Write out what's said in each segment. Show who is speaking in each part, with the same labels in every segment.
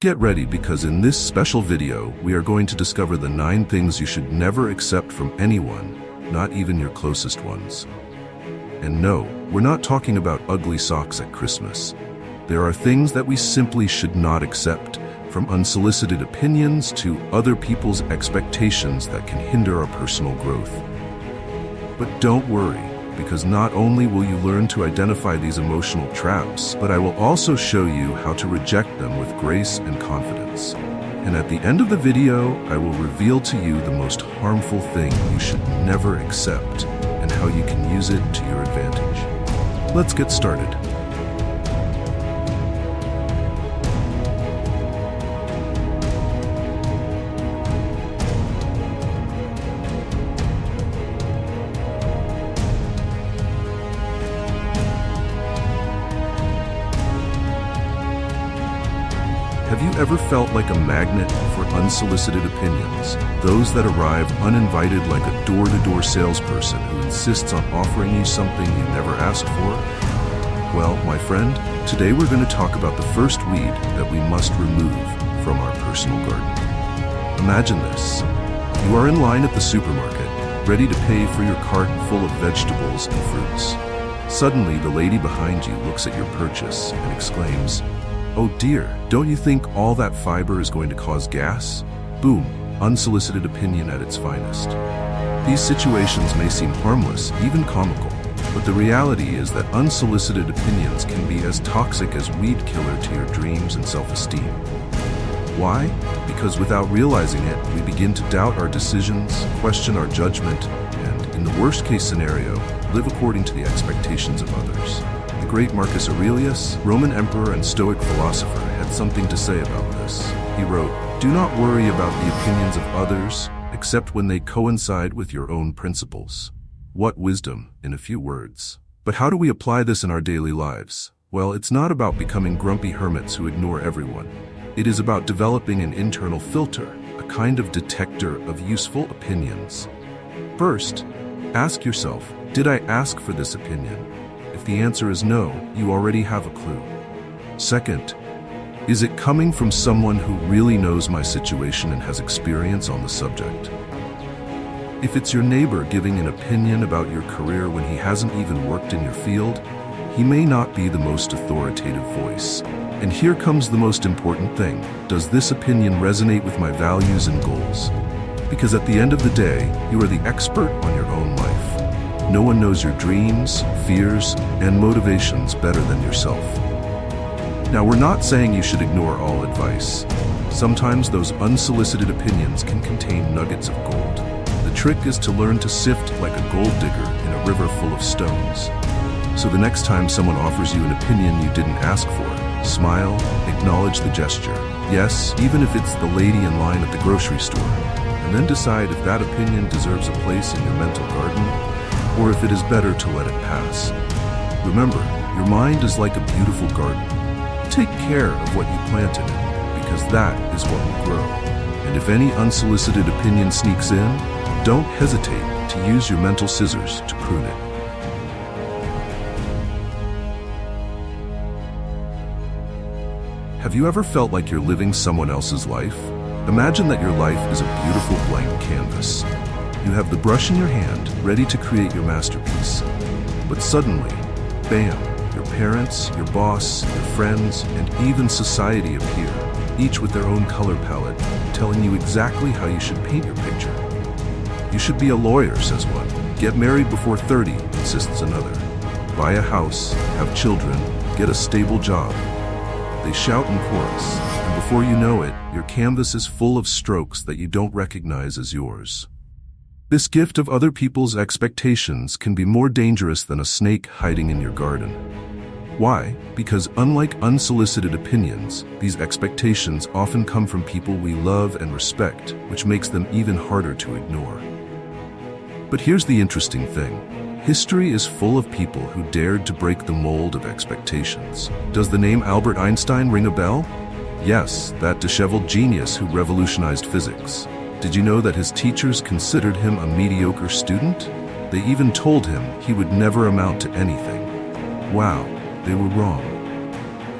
Speaker 1: Get ready because in this special video, we are going to discover the 9 things you should never accept from anyone, not even your closest ones. And no, we're not talking about ugly socks at Christmas. There are things that we simply should not accept, from unsolicited opinions to other people's expectations that can hinder our personal growth. But don't worry, because not only will you learn to identify these emotional traps, but I will also show you how to reject them with grace and confidence. And at the end of the video, I will reveal to you the most harmful thing you should never accept and how you can use it to your advantage. Let's get started. Have you ever felt like a magnet for unsolicited opinions? Those that arrive uninvited like a door-to-door salesperson who insists on offering you something you never asked for? Well, my friend, today we're going to talk about the first weed that we must remove from our personal garden. Imagine this. You are in line at the supermarket, ready to pay for your cart full of vegetables and fruits. Suddenly, the lady behind you looks at your purchase and exclaims, "Oh dear, don't you think all that fiber is going to cause gas?" Boom, unsolicited opinion at its finest. These situations may seem harmless, even comical, but the reality is that unsolicited opinions can be as toxic as weed killer to your dreams and self-esteem. Why? Because without realizing it, we begin to doubt our decisions, question our judgment, and, in the worst-case scenario, live according to the expectations of others. The great Marcus Aurelius, Roman emperor and Stoic philosopher, had something to say about this. He wrote, "Do not worry about the opinions of others, except when they coincide with your own principles." What wisdom, in a few words. But how do we apply this in our daily lives? Well, it's not about becoming grumpy hermits who ignore everyone. It is about developing an internal filter, a kind of detector of useful opinions. First, ask yourself, did I ask for this opinion? If the answer is no, you already have a clue. Second, is it coming from someone who really knows my situation and has experience on the subject? If it's your neighbor giving an opinion about your career when he hasn't even worked in your field, he may not be the most authoritative voice. And here comes the most important thing. Does this opinion resonate with my values and goals? Because at the end of the day, you are the expert on your own life. No one knows your dreams, fears, and motivations better than yourself. Now, we're not saying you should ignore all advice. Sometimes those unsolicited opinions can contain nuggets of gold. The trick is to learn to sift like a gold digger in a river full of stones. So the next time someone offers you an opinion you didn't ask for, smile, acknowledge the gesture. Yes, even if it's the lady in line at the grocery store. And then decide if that opinion deserves a place in your mental garden, or if it is better to let it pass. Remember, your mind is like a beautiful garden. Take care of what you plant in it, because that is what will grow. And if any unsolicited opinion sneaks in, don't hesitate to use your mental scissors to prune it. Have you ever felt like you're living someone else's life? Imagine that your life is a beautiful blank canvas. You have the brush in your hand, ready to create your masterpiece. But suddenly, bam, your parents, your boss, your friends, and even society appear, each with their own color palette, telling you exactly how you should paint your picture. You should be a lawyer, says one. Get married before 30, insists another. Buy a house, have children, get a stable job. They shout in chorus, and before you know it, your canvas is full of strokes that you don't recognize as yours. This gift of other people's expectations can be more dangerous than a snake hiding in your garden. Why? Because unlike unsolicited opinions, these expectations often come from people we love and respect, which makes them even harder to ignore. But here's the interesting thing. History is full of people who dared to break the mold of expectations. Does the name Albert Einstein ring a bell? Yes, that disheveled genius who revolutionized physics. Did you know that his teachers considered him a mediocre student? They even told him he would never amount to anything. Wow, they were wrong.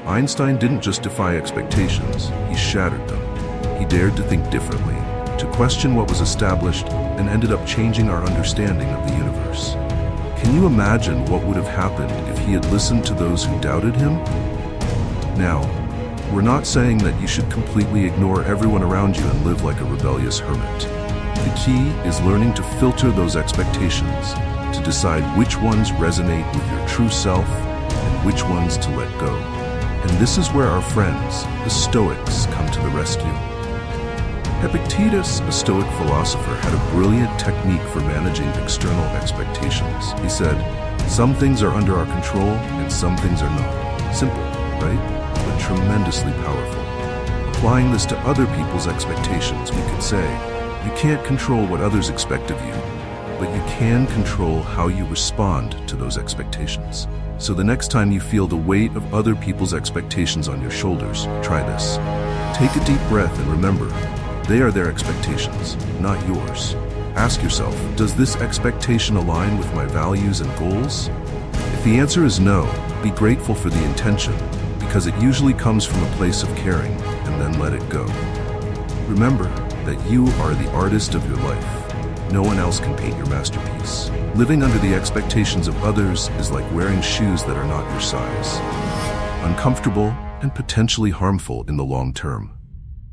Speaker 1: Einstein didn't just defy expectations, he shattered them. He dared to think differently, to question what was established, and ended up changing our understanding of the universe. Can you imagine what would have happened if he had listened to those who doubted him? Now, we're not saying that you should completely ignore everyone around you and live like a rebellious hermit. The key is learning to filter those expectations, to decide which ones resonate with your true self and which ones to let go. And this is where our friends, the Stoics, come to the rescue. Epictetus, a Stoic philosopher, had a brilliant technique for managing external expectations. He said, "Some things are under our control and some things are not." Simple, right? But tremendously powerful. Applying this to other people's expectations, we could say, you can't control what others expect of you, but you can control how you respond to those expectations. So the next time you feel the weight of other people's expectations on your shoulders, try this. Take a deep breath and remember, they are their expectations, not yours. Ask yourself, does this expectation align with my values and goals? If the answer is no, be grateful for the intention, because it usually comes from a place of caring, and then let it go. Remember that you are the artist of your life. No one else can paint your masterpiece. Living under the expectations of others is like wearing shoes that are not your size. Uncomfortable and potentially harmful in the long term.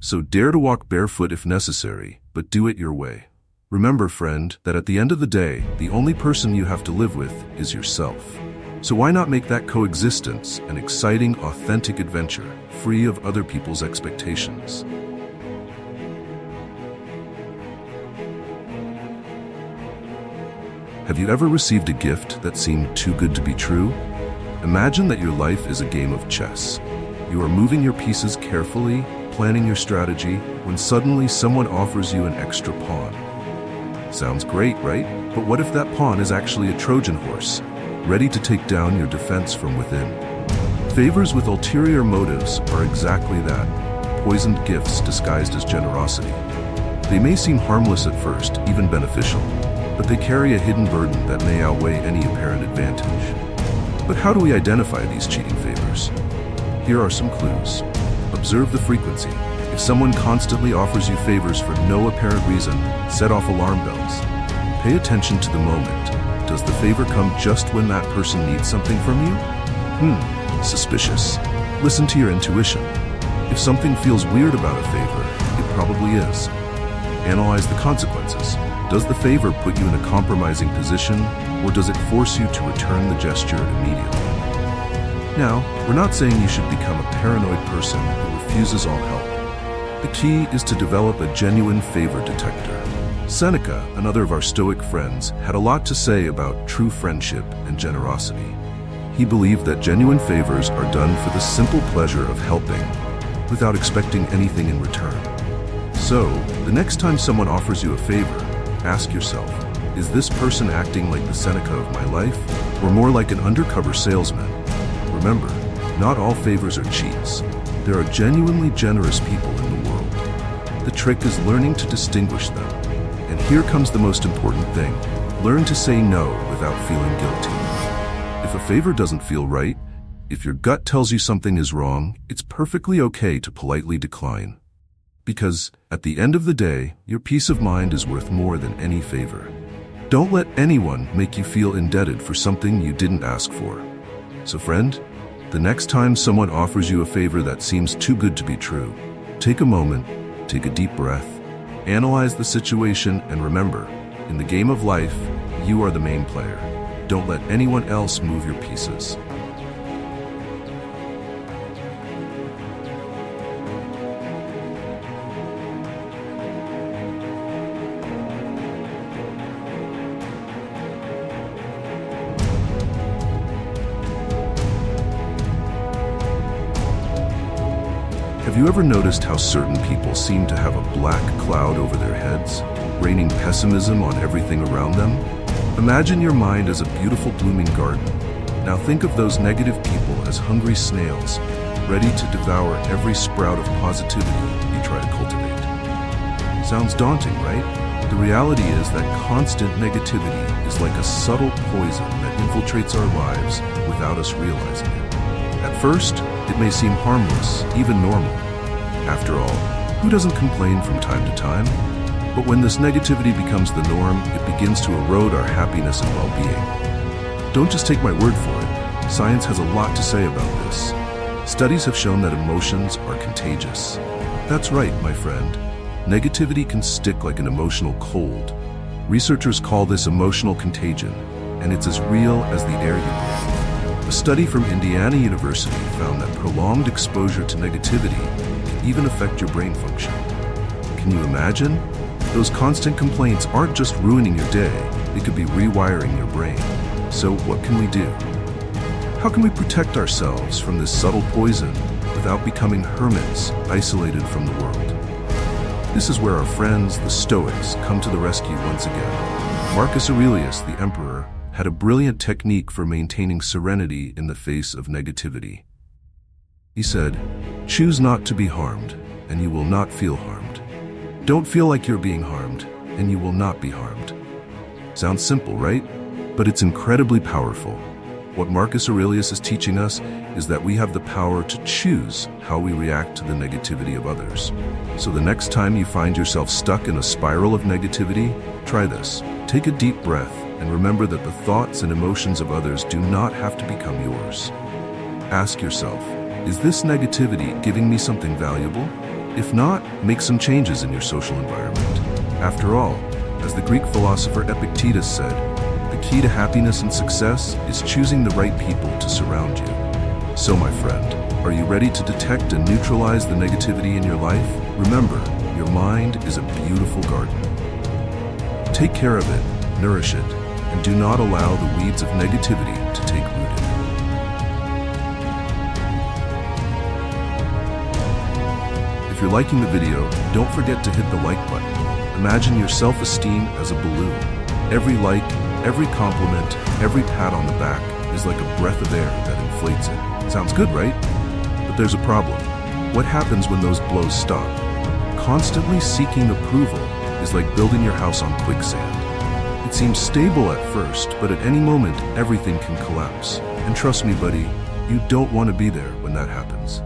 Speaker 1: So dare to walk barefoot if necessary, but do it your way. Remember, friend, that at the end of the day, the only person you have to live with is yourself. So why not make that coexistence an exciting, authentic adventure, free of other people's expectations? Have you ever received a gift that seemed too good to be true? Imagine that your life is a game of chess. You are moving your pieces carefully, planning your strategy, when suddenly someone offers you an extra pawn. Sounds great, right? But what if that pawn is actually a Trojan horse, ready to take down your defense from within? Favors with ulterior motives are exactly that, poisoned gifts disguised as generosity. They may seem harmless at first, even beneficial, but they carry a hidden burden that may outweigh any apparent advantage. But how do we identify these cheating favors? Here are some clues. Observe the frequency. If someone constantly offers you favors for no apparent reason, set off alarm bells. Pay attention to the moment. Does the favor come just when that person needs something from you? Suspicious. Listen to your intuition. If something feels weird about a favor, it probably is. Analyze the consequences. Does the favor put you in a compromising position, or does it force you to return the gesture immediately? Now, we're not saying you should become a paranoid person who refuses all help. The key is to develop a genuine favor detector. Seneca, another of our Stoic friends, had a lot to say about true friendship and generosity. He believed that genuine favors are done for the simple pleasure of helping, without expecting anything in return. So, the next time someone offers you a favor, ask yourself, is this person acting like the Seneca of my life, or more like an undercover salesman? Remember, not all favors are cheats. There are genuinely generous people in the world. The trick is learning to distinguish them. And here comes the most important thing. Learn to say no without feeling guilty. If a favor doesn't feel right, if your gut tells you something is wrong, it's perfectly okay to politely decline. Because, at the end of the day, your peace of mind is worth more than any favor. Don't let anyone make you feel indebted for something you didn't ask for. So friend, the next time someone offers you a favor that seems too good to be true, take a moment, take a deep breath, analyze the situation, and remember, in the game of life, you are the main player. Don't let anyone else move your pieces. Have you ever noticed how certain people seem to have a black cloud over their heads, raining pessimism on everything around them? Imagine your mind as a beautiful blooming garden. Now think of those negative people as hungry snails, ready to devour every sprout of positivity you try to cultivate. Sounds daunting, right? The reality is that constant negativity is like a subtle poison that infiltrates our lives without us realizing it. At first, It may seem harmless, even normal. After all, who doesn't complain from time to time? But when this negativity becomes the norm, it begins to erode our happiness and well-being. Don't just take my word for it. Science has a lot to say about this. Studies have shown that emotions are contagious. That's right, my friend. Negativity can stick like an emotional cold. Researchers call this emotional contagion, and it's as real as the air you breathe. A study from Indiana University found that prolonged exposure to negativity can even affect your brain function. Can you imagine? Those constant complaints aren't just ruining your day, they could be rewiring your brain. So what can we do? How can we protect ourselves from this subtle poison without becoming hermits isolated from the world? This is where our friends, the Stoics, come to the rescue once again. Marcus Aurelius, the emperor, had a brilliant technique for maintaining serenity in the face of negativity. He said, "Choose not to be harmed, and you will not feel harmed. Don't feel like you're being harmed, and you will not be harmed." Sounds simple, right? But it's incredibly powerful. What Marcus Aurelius is teaching us is that we have the power to choose how we react to the negativity of others. So the next time you find yourself stuck in a spiral of negativity, try this. Take a deep breath and remember that the thoughts and emotions of others do not have to become yours. Ask yourself, is this negativity giving me something valuable? If not, make some changes in your social environment. After all, as the Greek philosopher Epictetus said, the key to happiness and success is choosing the right people to surround you. So my friend, are you ready to detect and neutralize the negativity in your life? Remember, your mind is a beautiful garden. Take care of it, nourish it, and do not allow the weeds of negativity to take root in it. If you're liking the video, don't forget to hit the like button. Imagine your self-esteem as a balloon. Every like, every compliment, every pat on the back is like a breath of air that inflates it. Sounds good, right? But there's a problem. What happens when those blows stop? Constantly seeking approval is like building your house on quicksand. It seems stable at first, but at any moment, everything can collapse. And trust me, buddy, you don't want to be there when that happens.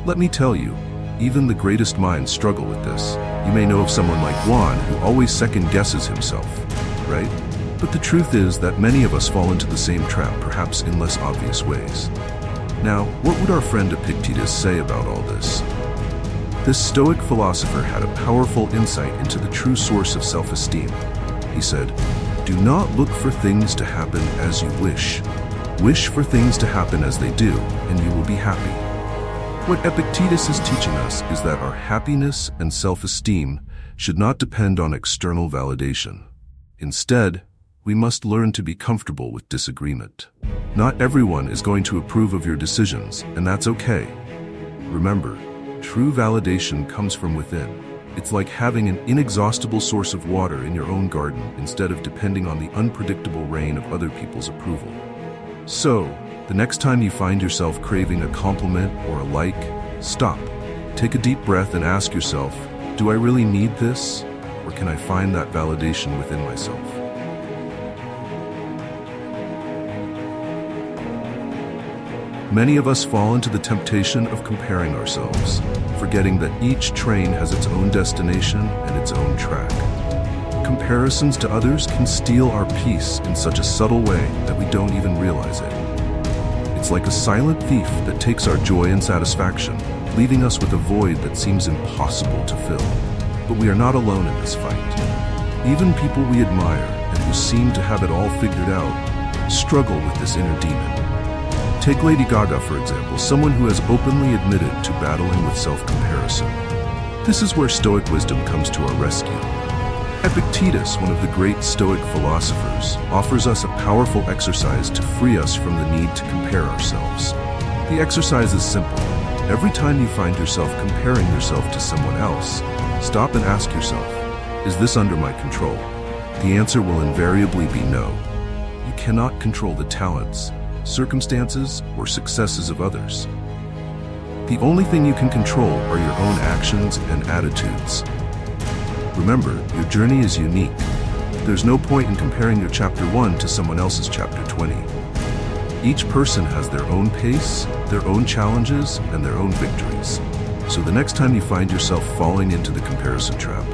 Speaker 1: Let me tell you, even the greatest minds struggle with this. You may know of someone like Juan who always second guesses himself, right? But the truth is that many of us fall into the same trap, perhaps in less obvious ways. Now, what would our friend Epictetus say about all this? This Stoic philosopher had a powerful insight into the true source of self-esteem. He said, "Do not look for things to happen as you wish. Wish for things to happen as they do, and you will be happy." What Epictetus is teaching us is that our happiness and self-esteem should not depend on external validation. Instead, we must learn to be comfortable with disagreement. Not everyone is going to approve of your decisions, and that's okay. Remember, true validation comes from within. It's like having an inexhaustible source of water in your own garden instead of depending on the unpredictable rain of other people's approval. So, the next time you find yourself craving a compliment or a like, stop. Take a deep breath and ask yourself, do I really need this? Or can I find that validation within myself? Many of us fall into the temptation of comparing ourselves, forgetting that each train has its own destination and its own track. Comparisons to others can steal our peace in such a subtle way that we don't even realize it. It's like a silent thief that takes our joy and satisfaction, leaving us with a void that seems impossible to fill. But we are not alone in this fight. Even people we admire and who seem to have it all figured out struggle with this inner demon. Take Lady Gaga, for example, someone who has openly admitted to battling with self-comparison. This is where Stoic wisdom comes to our rescue. Epictetus, one of the great Stoic philosophers, offers us a powerful exercise to free us from the need to compare ourselves. The exercise is simple. Every time you find yourself comparing yourself to someone else, stop and ask yourself, is this under my control? The answer will invariably be no. You cannot control the talents, circumstances, or successes of others. The only thing you can control are your own actions and attitudes. Remember, your journey is unique. There's no point in comparing your chapter 1 to someone else's chapter 20. Each person has their own pace, their own challenges, and their own victories. So the next time you find yourself falling into the comparison trap,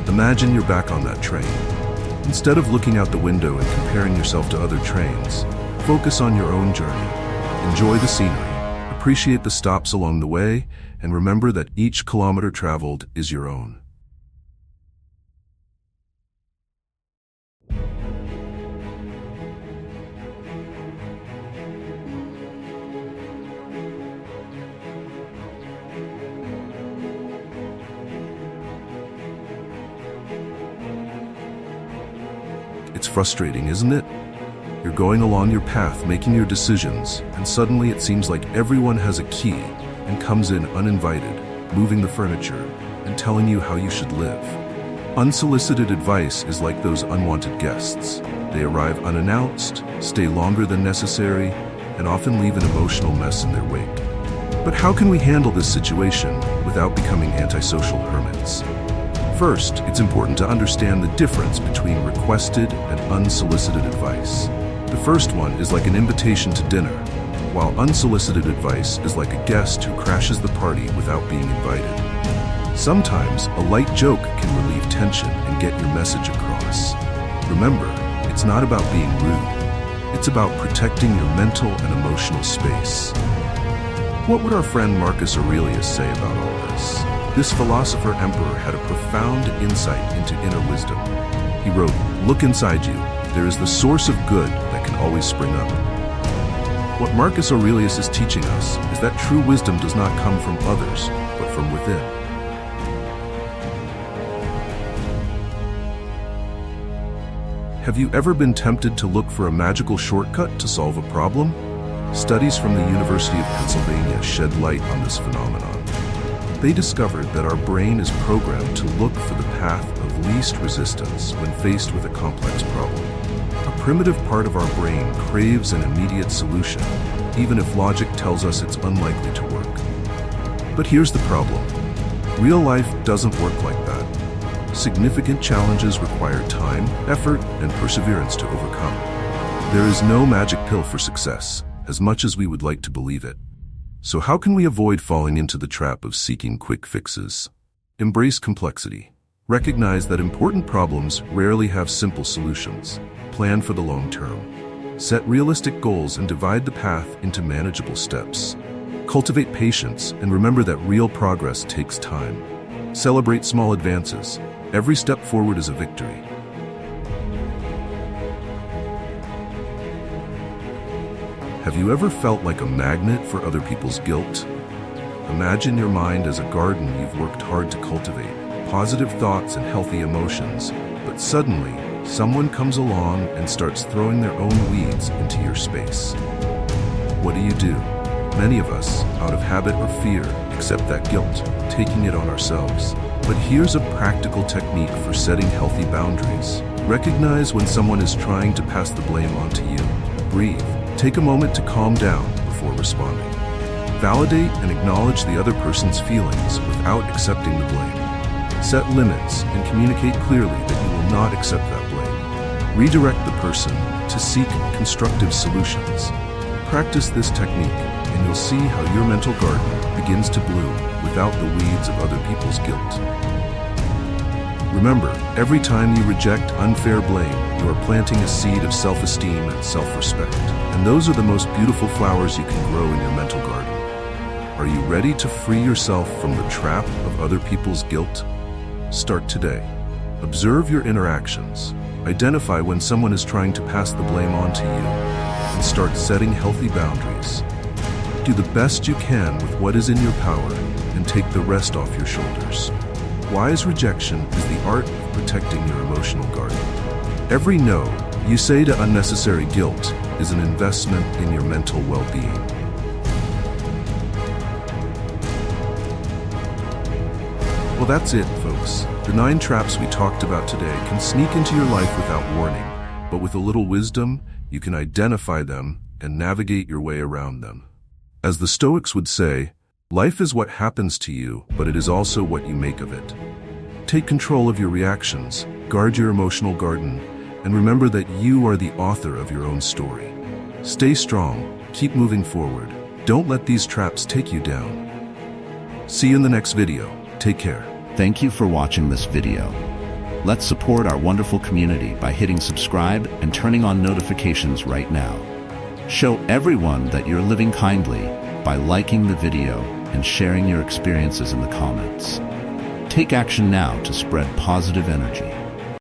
Speaker 1: imagine you're back on that train. Instead of looking out the window and comparing yourself to other trains, focus on your own journey. Enjoy the scenery, appreciate the stops along the way, and remember that each kilometer traveled is your own. It's frustrating, isn't it? You're going along your path, making your decisions, and suddenly it seems like everyone has a key and comes in uninvited, moving the furniture and telling you how you should live. Unsolicited advice is like those unwanted guests. They arrive unannounced, stay longer than necessary, and often leave an emotional mess in their wake. But how can we handle this situation without becoming antisocial hermits? First, it's important to understand the difference between requested and unsolicited advice. The first one is like an invitation to dinner, while unsolicited advice is like a guest who crashes the party without being invited. Sometimes, a light joke can relieve tension and get your message across. Remember, it's not about being rude. It's about protecting your mental and emotional space. What would our friend Marcus Aurelius say about all this? This philosopher-emperor had a profound insight into inner wisdom. He wrote, "Look inside you. There is the source of good that can always spring up." What Marcus Aurelius is teaching us is that true wisdom does not come from others, but from within. Have you ever been tempted to look for a magical shortcut to solve a problem? Studies from the University of Pennsylvania shed light on this phenomenon. They discovered that our brain is programmed to look for the path of least resistance when faced with a complex problem. A primitive part of our brain craves an immediate solution, even if logic tells us it's unlikely to work. But here's the problem. Real life doesn't work like that. Significant challenges require time, effort, and perseverance to overcome. There is no magic pill for success, as much as we would like to believe it. So how can we avoid falling into the trap of seeking quick fixes? Embrace complexity. Recognize that important problems rarely have simple solutions. Plan for the long term. Set realistic goals and divide the path into manageable steps. Cultivate patience and remember that real progress takes time. Celebrate small advances. Every step forward is a victory. Have you ever felt like a magnet for other people's guilt? Imagine your mind as a garden you've worked hard to cultivate, positive thoughts and healthy emotions, but suddenly, someone comes along and starts throwing their own weeds into your space. What do? Many of us, out of habit or fear, accept that guilt, taking it on ourselves. But here's a practical technique for setting healthy boundaries. Recognize when someone is trying to pass the blame onto you. Breathe. Take a moment to calm down before responding. Validate and acknowledge the other person's feelings without accepting the blame. Set limits and communicate clearly that you will not accept that blame. Redirect the person to seek constructive solutions. Practice this technique, and you'll see how your mental garden begins to bloom without the weeds of other people's guilt. Remember, every time you reject unfair blame, you are planting a seed of self-esteem and self-respect. And those are the most beautiful flowers you can grow in your mental garden. Are you ready to free yourself from the trap of other people's guilt? Start today. Observe your interactions. Identify when someone is trying to pass the blame on to you, and start setting healthy boundaries. Do the best you can with what is in your power, and take the rest off your shoulders. Wise rejection is the art of protecting your emotional garden. Every no you say to unnecessary guilt is an investment in your mental well-being. Well, that's it, folks. The 9 traps we talked about today can sneak into your life without warning, but with a little wisdom, you can identify them and navigate your way around them. As the Stoics would say, life is what happens to you, but it is also what you make of it. Take control of your reactions, guard your emotional garden, and remember that you are the author of your own story. Stay strong, keep moving forward. Don't let these traps take you down. See you in the next video. Take care.
Speaker 2: Thank you for watching this video. Let's support our wonderful community by hitting subscribe and turning on notifications right now. Show everyone that you're living kindly by liking the video and sharing your experiences in the comments. Take action now to spread positive energy.